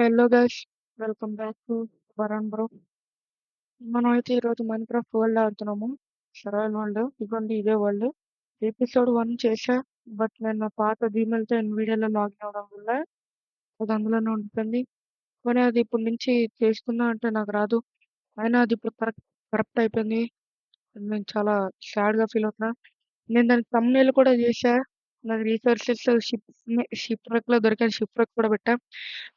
Hello guys, welcome back to Varun bro. మనం అయితే ఈరోజు మైన్క్రాఫ్ట్ వరల్డ్ ఆడుతున్నాము. Survival world. ఇదిగోండి ఇదే వరల్డ్. ఎపిసోడ్ 1 చేశా, బట్ నేను నా పాత జీమెయిల్తో ఎన్విడియాలో లాగిన్ అవ్వడం వల్ల అది అందులోనే ఉండిపోయింది. కానీ అది ఇప్పటి నుంచి చేసుకుందాం అంటే నాకు రాదు. అయినా అది ఇప్పుడు కరెక్ట్ అయిపోయింది. నేను చాలా సాడ్గా ఫీల్ అవుతున్నా. నేను దానికి thumbnail కూడా చేశా. నాకు రీసోర్సెస్ షిప్ లో దొరికిన షిప్ కూడా పెట్టా.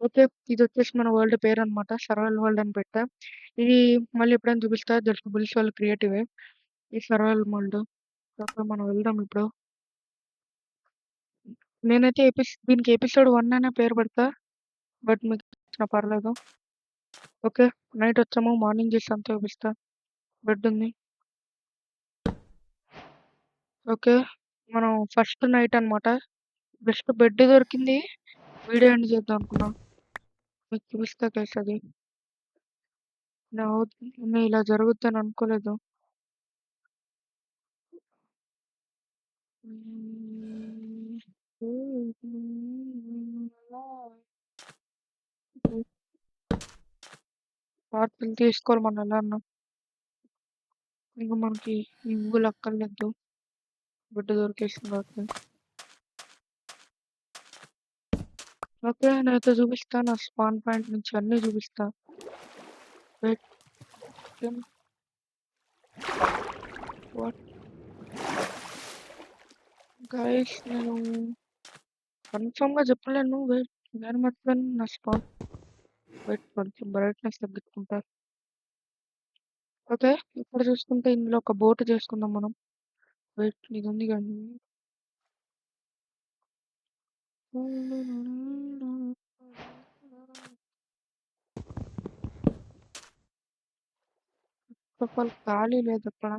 ఓకే, ఇది వచ్చేసి మన వరల్డ్ పేరు అనమాట. సర్వైవల్ వరల్డ్ అని పెట్టా. ఇది మళ్ళీ ఎప్పుడైనా చూపిస్తా. జస్ట్ బుల్స్ వాళ్ళు క్రియేటివే ఈ సర్వైవల్ వరల్డ్. ఓకే, మనం వెళ్దాం ఇప్పుడు. నేనైతే దీనికి ఎపిసోడ్ 1 అనే పేరు పెడతా, బట్ మీకు ఇచ్చిన పర్లేదు. ఓకే, నైట్ వచ్చాము. మార్నింగ్ చేసి అంతా చూపిస్తా. బెడ్ ఉంది. ఓకే, మనం ఫస్ట్ నైట్ అన్నమాట. బెస్ట్ బెడ్ దొరికింది. వీడియో ఎండ్ చేద్దాం అనుకున్నా. మీకు చూపిస్తా కేసు అది. నేను ఇలా జరుగుతుందని అనుకోలేదు. పార్సల్ తీసుకోవాలి మనం ఎలా అన్నా. ఇంకా మనకి ఇవ్వులు అక్కర్లేదు, బిడ్డ దొరికేసింది కాబట్టి. ఓకే, నేనైతే చూపిస్తా. నా స్పాన్ పాయింట్ నుంచి అన్నీ చూపిస్తా. వెయిట్, వాట్ గైస్, నేను కన్ఫర్మ్ గా చెప్పలేను. వెయిట్, నేను మర్చిపోయాను నా స్పాన్. వెయిట్, కొంచెం బ్రైట్నెస్ తగ్గించుకుంటా. ఓకే, ఇప్పుడు చూసుకుంటే ఇందులో ఒక బోట్ చేసుకుందాం మనం. వెయిట్, ఇది ఉంది కానీ ఖాళీ లేదు అక్కడ.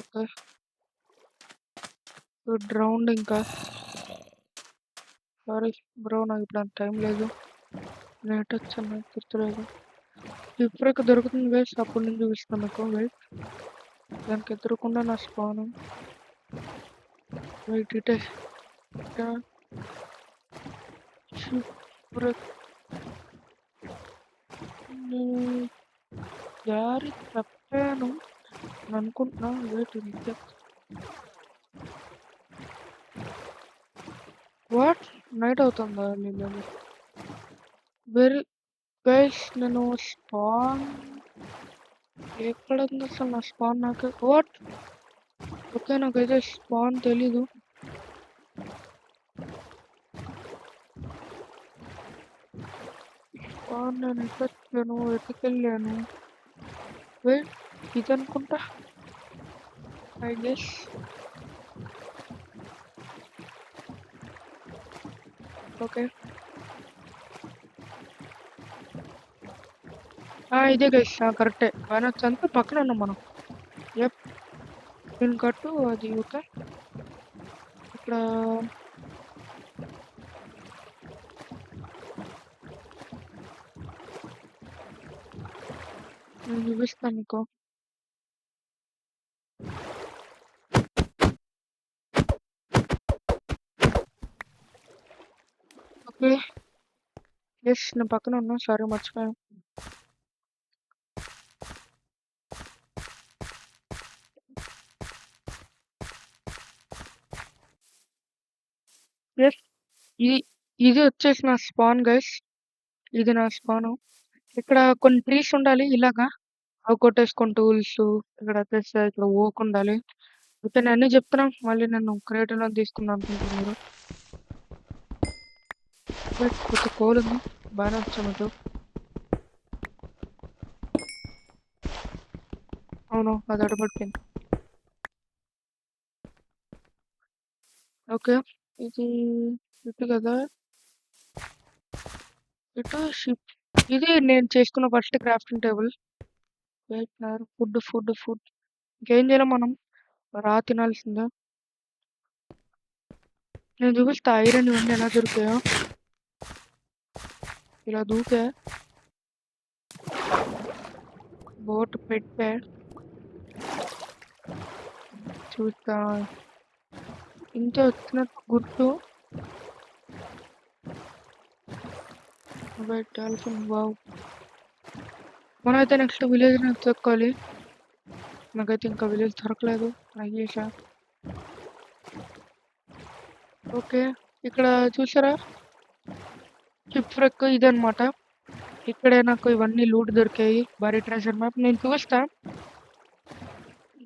ఓకే, డ్రౌండ్ ఇంకా. సారీ బ్రో, నాకు ఇప్పుడు అంత టైం లేదు. నెట్ వచ్చాను, నాకు గుర్తులేదు. ఇప్పుడు దొరుకుతుంది వేస్ట్, అప్పుడు నేను చూపిస్తాను మీకు. వెయిట్, దానికి ఎదురకుండా నా స్పాన్. వెయిట్, ఇటే దారి తప్పాను అనుకుంటున్నా. వెయిట్, వాట్, నైట్ అవుతుందా? లేదు, వెరీ గైస్, నేను స్పాన్ ఎక్కడ ఉంది అసలు? నా స్పాన్ నాకు వాట్. ఓకే, నాకైతే స్పాన్ తెలీదు. స్పాన్ నేను ఎక్కను, ఎటుకెళ్ళాను? వెయిట్, ఇది అనుకుంటా ఐ గెస్. ఓకే, ఇదే గైస్, కరెక్టే. వైనస్ అంతా పక్కన ఉన్నాం మనం. ఎప్, దీని కట్టు అది. ఓకే, ఇక్కడ నేను చూపిస్తాను మీకు. ఓకే, ఎస్, నేను పక్కన ఉన్నా. సారీ, మర్చిపోయాను. ఎస్, ఇది ఇది వచ్చేసి నా స్పాన్ గైస్. ఇది నా స్పాను. ఇక్కడ కొన్ని ట్రీస్ ఉండాలి ఇలాగా. అవి కొట్టేసుకొని టూల్స్. ఇక్కడ వచ్చేసి ఇక్కడ ఓక్ ఉండాలి. అయితే నేను అన్నీ చెప్తున్నా, మళ్ళీ నన్ను క్రియేటివ్ లో తీసుకుందాం అనుకుంటున్నారు మీరు. కొత్త కోల్ ఉంది, బాగానే వచ్చాము ఇటు. అవును, అది అడబడిపోయింది. ఓకే, ఇది ఇటు కదా, ఇటు షిప్. ఇది నేను చేసుకున్న first crafting table. Food food food ఇంకేం చేయాలి మనం? రా తినాల్సిందే. నేను చూపిస్తా ఐరన్ ఇవన్నీ ఎలా దొరికాయో. ఇలా దూకే బోట్ పెట్టే చూస్తా. ఇంకే వచ్చినట్టు గుర్తు. వెయిట్ వెళ్తుంది. వావ్! మనమైతే నెక్స్ట్ విలేజ్‌ని వెతుక్కోవాలి. నాకైతే ఇంకా విలేజ్ దొరకలేదు. ట్రై చేశా. ఓకే. ఇక్కడ చూసారా? షిప్‌వ్రెక్ ఇదనమాట. ఇక్కడే నాకు ఇవన్నీ లూట్ దొరికాయి. భారీ ట్రెజర్ మ్యాప్. నేను చూస్తా.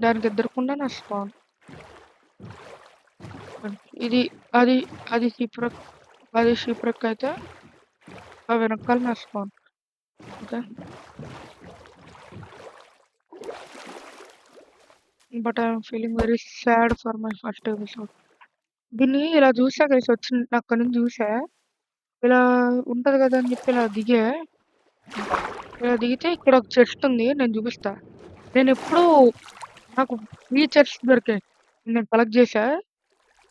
దానికి ఎదురుకుండా నా స్పాన్. ఇది అది అది షిప్‌వ్రెక్ అది షిప్‌వ్రెక్ అయితే ఆ వెనకాల నా span. Okay. But I am feeling very sad for my first episode. దీన్ని ఇలా చూసా గైస్ అక్కడి నుంచి చూసా. ఇలా ఉంటది కదా అని చెప్పి ఇలా దిగితే ఇక్కడ ఒక చెస్ట్ ఉంది. నేను చూపిస్తా. నేను ఎప్పుడు నాకు 3 చెస్ట్స్ దొరికాయి. నేను కలెక్ట్ చేశా.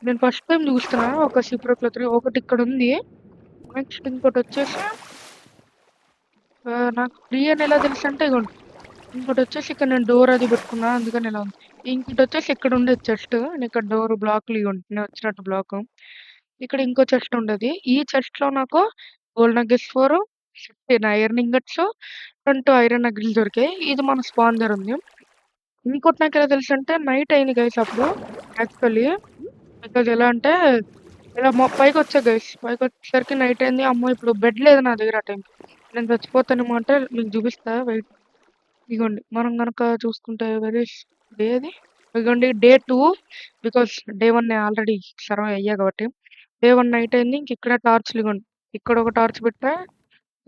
నేను ఫస్ట్ టైం చూస్తున్నా ఒక షిప్‌వ్రెక్‌లో 3. ఒకటి ఇక్కడ ఉంది. నెక్స్ట్ ఇంకోటి వచ్చేసి నాకు 3 అని ఎలా తెలుసు అంటే ఇగోండి. ఇంకోటి వచ్చేసి ఇక్కడ నేను డోర్ అది పెట్టుకున్నా అందుకని ఇలా ఉంది. ఇంకోటి వచ్చేసి ఇక్కడ ఉండేది చెస్ట్. నేను ఇక్కడ డోర్ బ్లాక్లు ఇవ్వండి నేను వచ్చినట్టు బ్లాక్. ఇక్కడ ఇంకో చెస్ట్ ఉండేది. ఈ చెస్ట్ లో నాకు gold nuggets 4, 15 iron ingots, 20 iron nuggets దొరికాయి. ఇది మన స్పాన్ దగ్గర ఉంది. ఇంకోటి నాకు ఎలా తెలుసు అంటే నైట్ అయింది గైస్ అప్పుడు యాక్చువల్లీ. బికాజ్ ఎలా అంటే ఇలా పైకి వచ్చా గైస్. పైకి వచ్చేసరికి నైట్ అయింది. అమ్మో ఇప్పుడు బెడ్ లేదు నా దగ్గర ఆ టైం. నేను చచ్చిపోతానేమో అంటే మీకు చూపిస్తా వెయిట్. ఇగోండి మనం గనక చూసుకుంటే డే అది ఇగోండి డే 2. బికాస్ డే 1 నేను ఆల్రెడీ సర్వే అయ్యా కాబట్టి. డే 1 నైట్ అయింది. ఇంక ఇక్కడ టార్చ్లు ఇగోండి. ఇక్కడ ఒక టార్చ్ పెట్టా.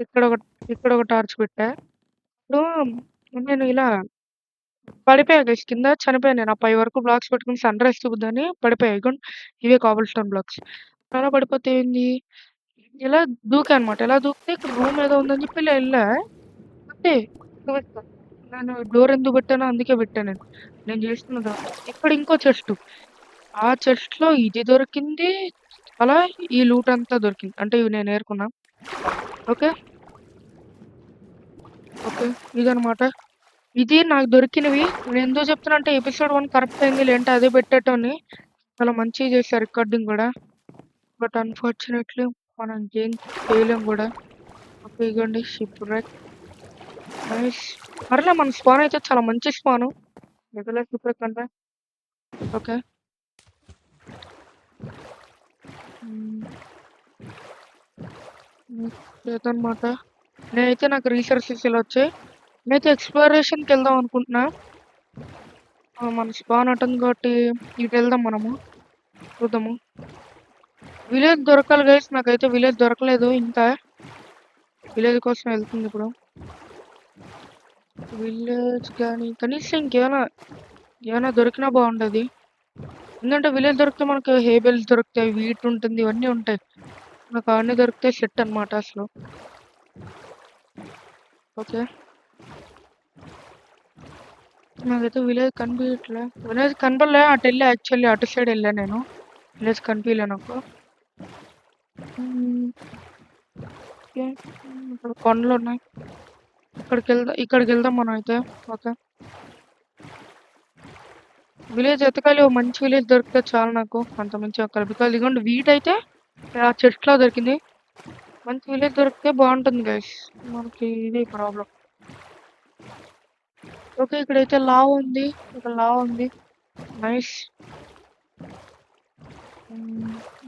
ఇక్కడ ఒక ఇక్కడ ఒక టార్చ్ పెట్టా. ఇప్పుడు నేను ఇలా పడిపోయా గైస్ కింద చనిపోయా. నేను ఆ పై వరకు బ్లాక్స్ పెట్టుకుని సన్ రైజ్ చూపుద్దని పడిపోయా. ఇగోండి ఇవే కాబుల్ స్టోన్ బ్లాక్స్. అలా పడిపోతే ఏంది ఇలా దూకా అనమాట. ఇలా దూకితే ఇక్కడ రూమ్ ఏదో ఉందని చెప్పి ఇలా వెళ్ళా. అంతే చూపిస్తా. నేను డోర్ ఎందుకు పెట్టానో అందుకే పెట్టాను నేను. నేను చేస్తున్నది ఇక్కడ ఇంకో చెస్ట్. ఆ చెస్ట్ లో ఇది దొరికింది. అలా ఈ లూట్ అంతా దొరికింది. అంటే ఇవి నేను ఏరుకున్నా. ఓకే ఓకే ఇదనమాట. ఇది నాకు దొరికినవి. నేను ఎందుకు చెప్తున్నా అంటే ఎపిసోడ్ 1 కరెక్ట్ అయింది. లేదంటే అదే పెట్టేటోని. చాలా మంచిగా చేశారు రికార్డింగ్ కూడా. బట్ అన్ఫార్చునేట్లీ మనం ఏం చేయలేం కూడా. ఓకే ఇగోండి షిప్ రైట్ నైస్. పర్లే మన స్పాన్ అయితే చాలా మంచి స్పాను. రెగ్యులర్ షిప్ రైట్ అంటే ఓకే. లేదనమాట. నేనైతే నాకు రీసెర్చెస్ ఇలా వచ్చాయి. నేనైతే ఎక్స్ప్లోరేషన్కి వెళ్దాం అనుకుంటున్నా. మన స్పాన్ ఉంటుంది కాబట్టి ఇటు వెళ్దాం మనము. చూద్దాము. విలేజ్ దొరకాలి గైస్. నాకైతే విలేజ్ దొరకలేదు ఇంకా. విలేజ్ కోసం వెళ్తుంది ఇప్పుడు. విలేజ్ కానీ కనీసం ఏమైనా దొరికినా బాగుండదు. ఎందుకంటే విలేజ్ దొరికితే మనకు హేబెల్స్ దొరుకుతాయి, వీట్ ఉంటుంది, ఇవన్నీ ఉంటాయి. నాకు అవన్నీ దొరికితే సెట్ అనమాట అసలు. ఓకే నాకైతే విలేజ్ కనిపించట్లే. విలేజ్ కనపడలే. అటు వెళ్ళి యాక్చువల్లీ అటు సైడ్ వెళ్ళా నేను. విలేజ్ కనిపించలే నాకు. ఇక్కడ కొండలు ఉన్నాయి. ఇక్కడికి వెళ్దాం మనం అయితే. Okay village ఎతకాలి. ఓ మంచి విలేజ్ దొరికితే చాలు నాకు. అంత మంచి ఒక బికాజ్ ఇదిగోండి వీట్ అయితే ఆ చెట్లో దొరికింది. మంచి విలేజ్ దొరికితే బాగుంటుంది గైస్. మనకి ఇది ప్రాబ్లం. ఓకే ఇక్కడైతే లావ్ ఉంది. ఇక్కడ లావ్ ఉంది. నైస్.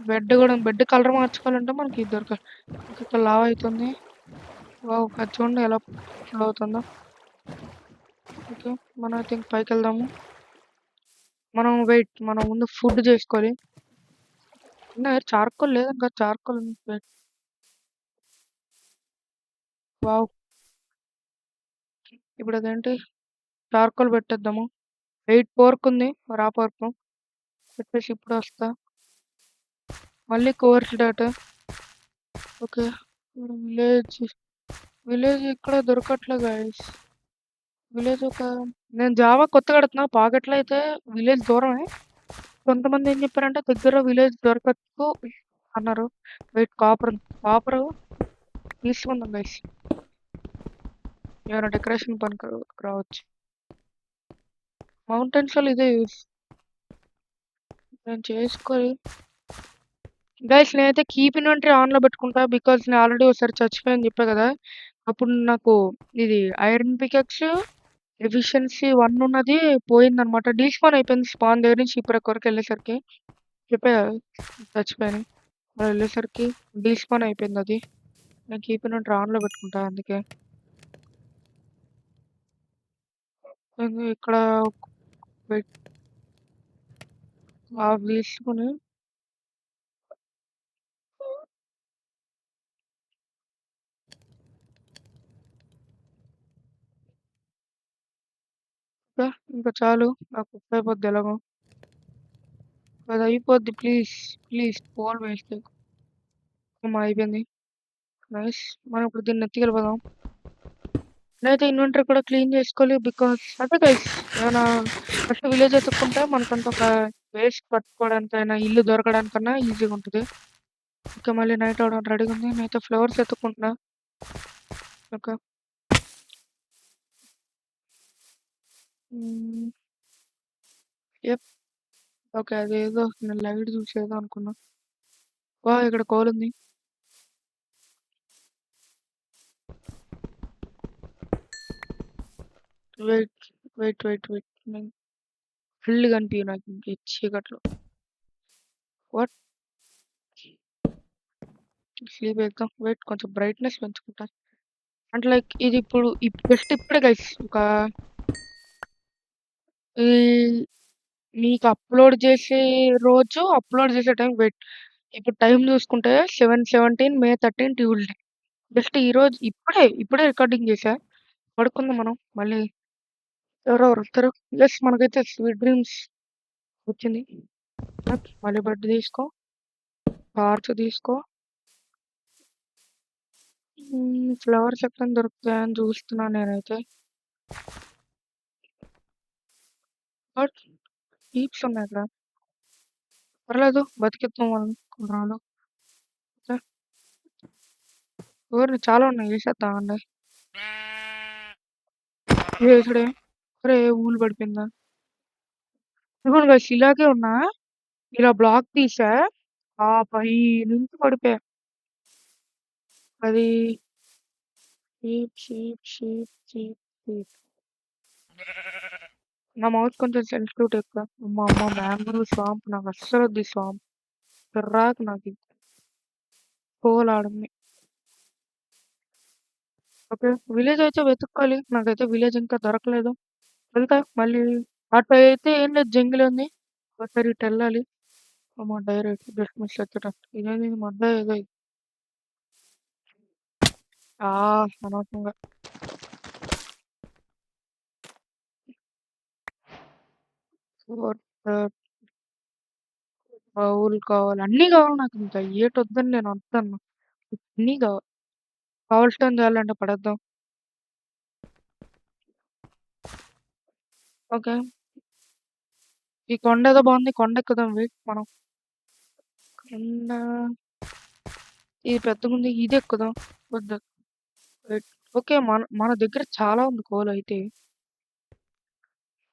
బెడ్ కలర్ మార్చుకోవాలంటే మనకి ఇది దొరకాలి. ఇక్కడ లావ్ అవుతుంది. అది చూడండి ఎలా ఫ్లో అవుతుందో. ఓకే మనం అయితే పైకి వెళ్దాము. మనం ముందు ఫుడ్ చేసుకోవాలి. చార్కోల్ లేదు ఇంకా. Charcoal wow. ఇప్పుడు అదేంటి చార్కోల్ పెట్టేద్దాము. 8 పోర్క్ ఉంది. రా పోర్క్ పెట్టేసి ఇప్పుడు వస్తా. మళ్ళీ కోర్స్ డేటా. ఓకే విలేజ్ ఇక్కడ దొరకట్లే గైస్. విలేజ్ నేను జావా కొత్త కడుతున్నా. పాకెట్లో అయితే విలేజ్ దూరమే. కొంతమంది ఏం చెప్పారంటే దగ్గర విలేజ్ దొరకచ్చు అన్నారు. వెయిట్ కాపర్ తీసుకుందాం గైస్. ఏమైనా డెకరేషన్ పనికి రావచ్చు. మౌంటైన్స్ లో ఇదే యూస్ నేను చేసుకోవాలి. గైస్ నేనైతే కీప్ ఇన్వెంటరీ ఆన్‌లో పెట్టుకుంటా. బికాజ్ నేను ఆల్రెడీ ఒకసారి చచ్చిపోయానని చెప్పా కదా! అప్పుడు నాకు ఇది ఐరన్ పికాక్స్ ఎఫిషియన్సీ 1 ఉన్నది పోయిందనమాట. డీస్పాన్ అయిపోయింది స్పాన్ దగ్గర నుంచి ఇప్పటి వరకు వెళ్ళేసరికి. చెప్పా కదా! చచ్చిపోయాను. అలా వెళ్ళేసరికి డీస్పాన్ అయిపోయింది అది. నేను కీప్ ఇన్వెంటరీ ఆన్‌లో పెట్టుకుంటా అందుకే. ఇక్కడ వెయిట్ తీసుకొని ఇంకా చాలు. నాకు కుక్ అయిపోద్ది ఎలాగో. అది అయిపోద్ది ప్లీజ్. ప్లీజ్ పోల్ వేస్ట్ అయిపోయింది. నైస్. మనం ఇప్పుడు దీన్ని ఎత్తుకెళ్ళిపోదాం. నేనైతే ఇన్వెంటరీ కూడా క్లీన్ చేసుకోవాలి. బికాస్ అదే గైస్ ఏమైనా ఫస్ట్ విలేజ్ ఎత్తుక్కుంటే మనకంత ఒక వేస్ట్ పట్టుకోవడానికైనా ఇల్లు దొరకడానికన్నా ఈజీగా ఉంటుంది. ఇంకా మళ్ళీ నైట్ అవడం రెడీగా ఉంది. నేనైతే ఫ్లవర్స్ ఎత్తుక్కుంటున్నా. ఓకే. యప్. ఓకే. అదేదో నేను లైట్ చూసేదో అనుకున్నా. వా ఇక్కడ కోల్ ఉంది. Wait wait wait wait full కనిపించు నాకు ఇంక చీకట్లో. వాట్ స్లీప్ వేద్దాం. వెయిట్ కొంచెం బ్రైట్నెస్ పెంచుకుంటా. అంటే లైక్ ఇది ఇప్పుడు జస్ట్ ఇప్పుడే గైస్ ఒక ఈ మీకు అప్లోడ్ చేసే రోజు అప్లోడ్ చేసే టైం వెయిట్ ఇప్పుడు టైం చూసుకుంటే 7:17 మే 13 ట్యూస్డే. జస్ట్ ఈ రోజు ఇప్పుడే రికార్డింగ్ చేశా. పడుకుందాం మనం మళ్ళీ ఎవరెవరు వస్తారు. ఎస్ మనకైతే స్వీట్ డ్రీమ్స్ వచ్చింది. మళ్ళీ బెడ్ తీసుకో, టార్చ్ తీసుకో. ఫ్లవర్స్ ఎక్కడ దొరుకుతాయని చూస్తున్నాను నేనైతే. బట్ హీప్స్ ఉన్నాయి ఇక్కడ. పర్లేదు బతికిద్దాం మనం కుర్రాలు. ఊరిని చాలా ఉన్నాయి వేసేద్దామండి. వేసుడే. అరే ఊలు పడిపోయిందా. ఇదిగోండి guys, ఇలాగే ఉన్నా ఇలా బ్లాక్ తీసా ఆ పై నుంచి పడిపోయా. అది షీప్. నా మౌత్ కొంచెం సెన్సిటివ్ ఎక్కువ. అమ్మ మ్యాంగ్రూవ్ స్వాంప్ నాకు అస్సలు వద్దు ఈ స్వాంప్. చిర్రాకు నాకు పోలాడుంది. ఓకే విలేజ్ అయితే వెతుక్కోవాలి. నాకైతే విలేజ్ ఇంకా దొరకలేదు. వెళ్తా మళ్ళీ. అటు అయితే ఏం లేదు జంగిల్ ఉంది. ఒకసారి ఇటు వెళ్ళాలి. అమ్మ డైరెక్ట్ జస్ట్ మిస్ వచ్చేట. ఇదేంది మధ్య ఏదో అనవసరంగా బౌల్ కావాలి. అన్నీ కావాలి నాకు ఇంకా ఏటి వద్దని నేను వద్దన్నా. అన్నీ కావాలి. కావలసిన చేయాలంటే పడేద్దాం. ఓకే. ఈ కొండ ఏదో బాగుంది. కొండ ఎక్కుదాం వెయిట్ మనం. కొండ ఇది పెద్దగుంది. ఇది ఎక్కుదాం. వద్దు వెయిట్. ఓకే మన మన దగ్గర చాలా ఉంది కోల్ అయితే.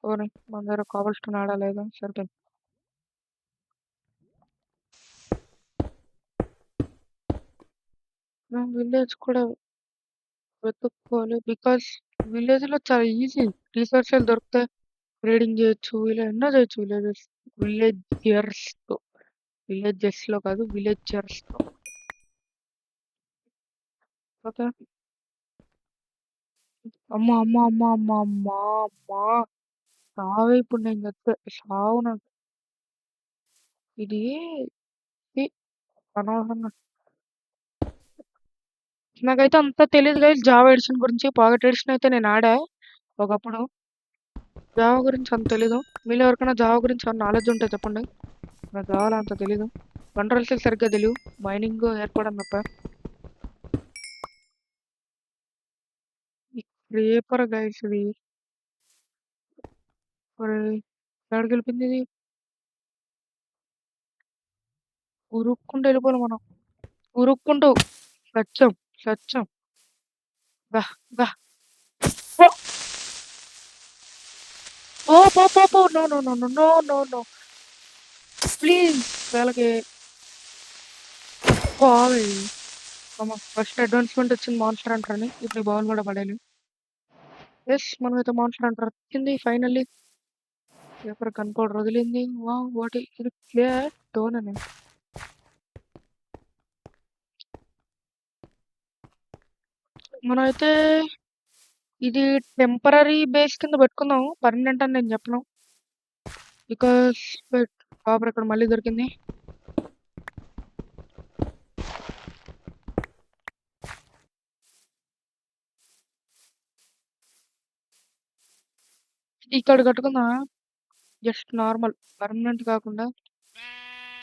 ఓరే మన దగ్గర కావలసిన ఆడా లేదా సరిపోయింది. విలేజ్ కూడా వెతుక్కోవాలి. బికాస్ విలేజ్ లో చాలా ఈజీ రీసోర్సెస్ దొరుకుతాయి. ట్రేడింగ్ చేయొచ్చు. ఇలా ఎన్నో చేయొచ్చు విలేజర్స్ తో. విలేజెస్ లో కాదు విలేజర్స్ తో. ఓకే. అమ్మా సావే ఇప్పుడు నేను చెప్తే సావు నాకు. ఇది ఛీ, అనవసరంగా. నాకైతే అంత తెలియదు కదా జావా ఎడిషన్ గురించి. పాకెట్ ఎడిషన్ అయితే నేను ఆడా ఒకప్పుడు. జావా గురించి అంత తెలీదు. మీలో ఎవరికైనా జావా గురించి ఏమైనా నాలెడ్జ్ ఉంటే చెప్పండి. నాకు జావాలో అంత తెలీదు. కంట్రోల్స్ సరిగ్గా తెలియదు. మైనింగ్ ఏర్పడడం తప్ప. రేపర్ గైస్ ఇది. ఎక్కడికి వెళ్ళిపోయింది ఇది. ఉరుక్కుంటూ వెళ్ళిపోవాలి మనం. ఉరుక్కుంటూ సత్యం సత్యం. దా దా పో no no no no no no no please. వాళ్ళకి బాయ్. ఫస్ట్ అడ్వాన్స్మెంట్ వచ్చింది మాన్స్టర్ హంటర్ అని. ఇప్పుడు ఈ బాల్ కూడా పడేయాలి. ఎస్ మనమైతే మాన్స్టర్ హంటర్ వచ్చింది ఫైనల్లీ. పేపర్ గన్ పౌడర్ వదిలింది. వావ్ వాట్ ఇది ప్లేయర్ డోన్ అని. మనమైతే ఇది టెంపరరీ బేస్ కింద పెట్టుకుందాం. పర్మనెంట్ అని నేను చెప్పను. బికాస్ కాపర్ ఇక్కడ మళ్ళీ దొరికింది. ఇక్కడ కట్టుకుందా జస్ట్ నార్మల్ పర్మనెంట్ కాకుండా.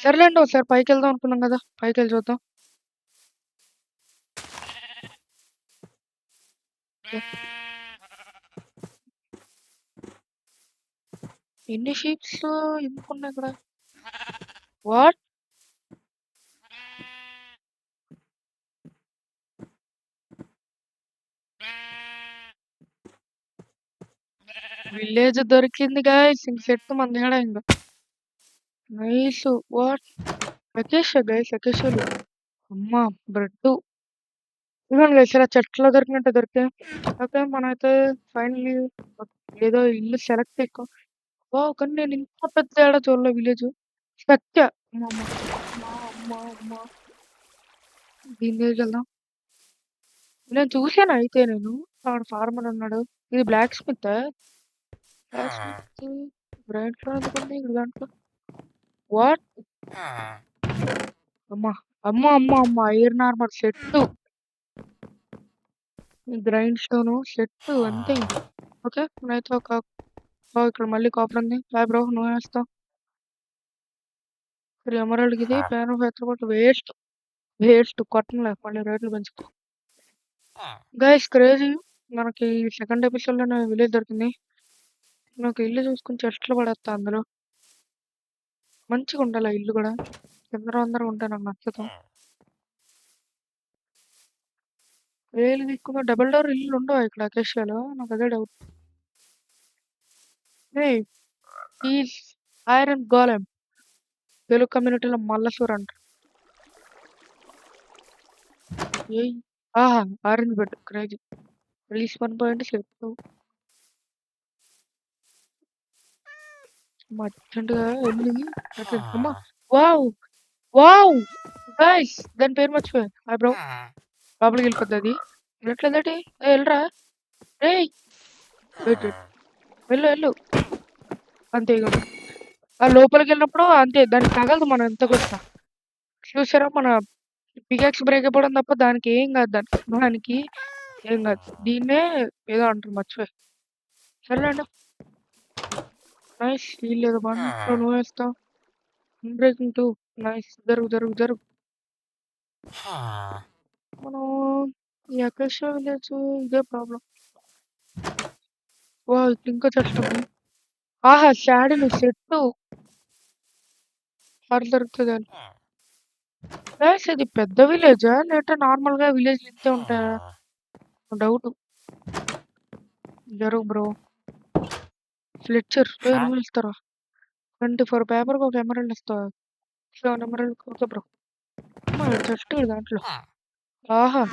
సర్లేండి ఒకసారి పైకి వెళ్దాం అనుకున్నాం కదా, పైకి వెళ్ళి చూద్దాం. ఎన్ని షీప్స్ ఎందుకున్నాయి ఇక్కడ? వాట్? విలేజ్ దొరికింది గాయస్. ఇంక సెట్ మంది కూడా ఇంకా నైస్. వాట్? అకేషియా గైస్, అకేషియాలు. అమ్మా బ్రెడ్ ఇదిగోండి గైస్, ఇలా చెట్లో దొరికినట్టు దొరికాయి. ఓకే మనమైతే ఫైనల్లీ ఏదో ఇల్లు సెలెక్ట్ చేసుకో. కానీ నేను ఇంత పెద్ద తేడా చూడలే విలేజ్. సత్య అమ్మా అమ్మా అమ్మా అమ్మా అమ్మా. దీని దగ్గరికి వెళ్దాం. నేను చూసాను అయితే నేను అక్కడ ఫార్మర్ ఉన్నాడు. ఇది blacksmith. Blacksmith bright లో ఎందుకుంది ఇక్కడ దాంట్లో? వాట్? అమ్మా అమ్మా అమ్మా అమ్మా iron armour set, grindstone set అంతే. ఓకే నేనైతే ఇక్కడ మళ్ళీ కాపర్ ఉంది. బాయ్ బ్రో, నువ్వు వేస్తావు. ఎమరాల్డ్కి ఇది ప్యాన్ ఆఫ్ ఎత్తబట్టి వేస్ట్ వేస్ట్ కొట్టలే, మళ్ళీ రేట్లు పెంచుకో. గైస్ క్రేజీ, మనకి సెకండ్ ఎపిసోడ్ లోనే విలేజ్ దొరికింది. నాకు ఇల్లు చూసుకుని చెట్లు పడేస్తా అందులో. మంచిగా ఉండాలి ఆ ఇల్లు కూడా. అందరూ ఉంటే నాకు నచ్చదు. వేలు దిక్కుగా డబుల్ డోర్ ఇల్లు ఉండవు ఇక్కడ అకేషియాలో, నాకు అదే doubt. Is iron golem, Telugu కమ్యూనిటీలో మల్లసూర్ అంటారు. ఏయ్ ఆహా ఆరెంజ్ బెడ్ క్రేజీ. రిలీజ్ 1 చెప్తావు అర్జెంటుగా వెళ్ళి అమ్మా. వావ్ వావ్ గైస్, దాని పేరు మర్చిపోయా. హాయ్ బ్రో, లోపలికి వెళ్ళిపోద్ది అది. వెళ్ళట్లేదటి. వెళ్ళరా రే, వెయిట్ వెళ్ళు వెళ్ళు. అంతే ఇక ఆ లోపలికి వెళ్ళినప్పుడు అంతే, దానికి తగలదు మనం ఎంత కొట్టా. చూసారా మన పికాక్స్ బ్రేక్ అయిపోవడం తప్ప దానికి ఏం కాదు. దానికి ఏం కాదు. దీన్నే ఏదో అంటారు మర్చిపోయి. సరేలేండి. నైస్ లేదు బాగా నువ్వు వేస్తావు. Breaking 2 nice. జరుగు జరుగు జరుగు. మనం ఈ అకేషియా విలేజ్ ఇదే ప్రాబ్లం. వా ఇక్కడ ఇంకా చెట్టు ఉంది. ఆహా షాడీలు సెట్ ఫర్ దొరుకుతుంది. గైస్ ఇది పెద్ద విలేజా లేకపోతే నార్మల్ గా విలేజ్ ఇంతే ఉంటాయా? డౌట్. జరుగు బ్రో. ఫ్లెచర్ నువ్వు ఇస్తారా? 24 పేపర్ ఒక ఎమరాల్డ్ ఇస్తావా? 7 ఎమరాల్డ్. Okay bro. చెట్టు దాంట్లో. ఆహా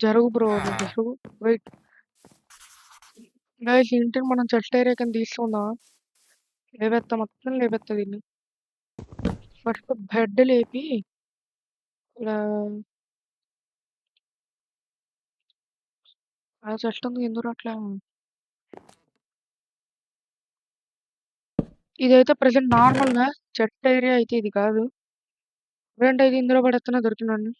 జరుగు బ్రో. వెయిట్ గైస్ ఇంటిని మనం చెట్టు ఏరియా కింద తీసుకుందాం. లేబెత్తా మొత్తం లేబెత్తా దీన్ని. ఫస్ట్ బెడ్ లేపి ఇలా ఆ చెట్టు ఉంది ఎందుకు అట్లా. ఇదైతే ప్రెసెంట్ నార్మల్ గా చెట్టు ఏరియా అయితే ఇది కాదు. ఫ్రెండ్ అయితే ఇందులో పడేస్తున్నా దొరికినాను.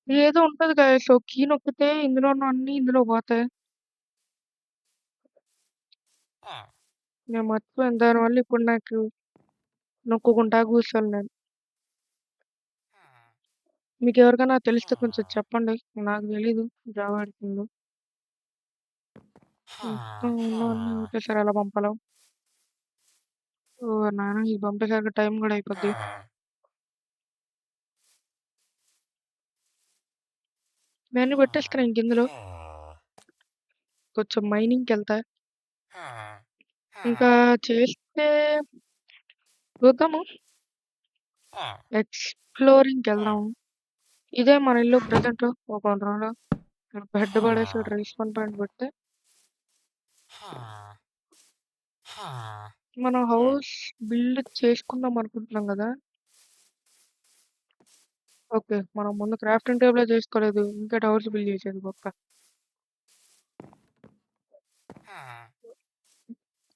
ఏదో ఉంటది కదా, సో కీ నొక్కితే ఇందులో ఉన్న అన్ని ఇందులో పోతాయి. నేను మర్చిపోయాను, దానివల్ల ఇప్పుడు నాకు నొక్కుకుంటా కూర్చోను నేను. మీకు ఎవరికైనా తెలిస్తే కొంచెం చెప్పండి, నాకు తెలీదు జావా ఆడుతుందో. అన్ని ఒకటేసారి ఎలా పంపాలో. ఓ నాన్న ఇది పంపేసరికి టైం కూడా అయిపోద్ది. నేను పెట్టేస్తాను ఇంక ఇందులో. కొంచెం మైనింగ్‌కెళ్తా. ఇంకా హ్మ్. చేస్తే చూద్దాము. హ్మ్. హ్మ్. ఎక్స్‌ప్లోరింగ్‌కెళ్దాము. ఇదే మన ఇల్లు ప్రెజెంటు. ఒక 2 రోజులు బెడ్ పడేసి హ్మ్. రేస్పాన్ పాయింట్ పెడితే హ్మ్. హ్మ్. మనం హ్మ్. హౌస్ బిల్డ్ చేసుకుందాం అనుకుంటున్నాం గదా! ఓకే. మనం ముందు క్రాఫ్టింగ్ టేబులే చేసుకోలేదు. ఇంకేటి హౌస్ బిల్డ్ చేసేది బొక్క. హ్మ్.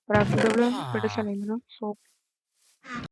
క్రాఫ్టింగ్ టేబుల్ హ్మ్. పెట్టేసాను ఇందులో. సో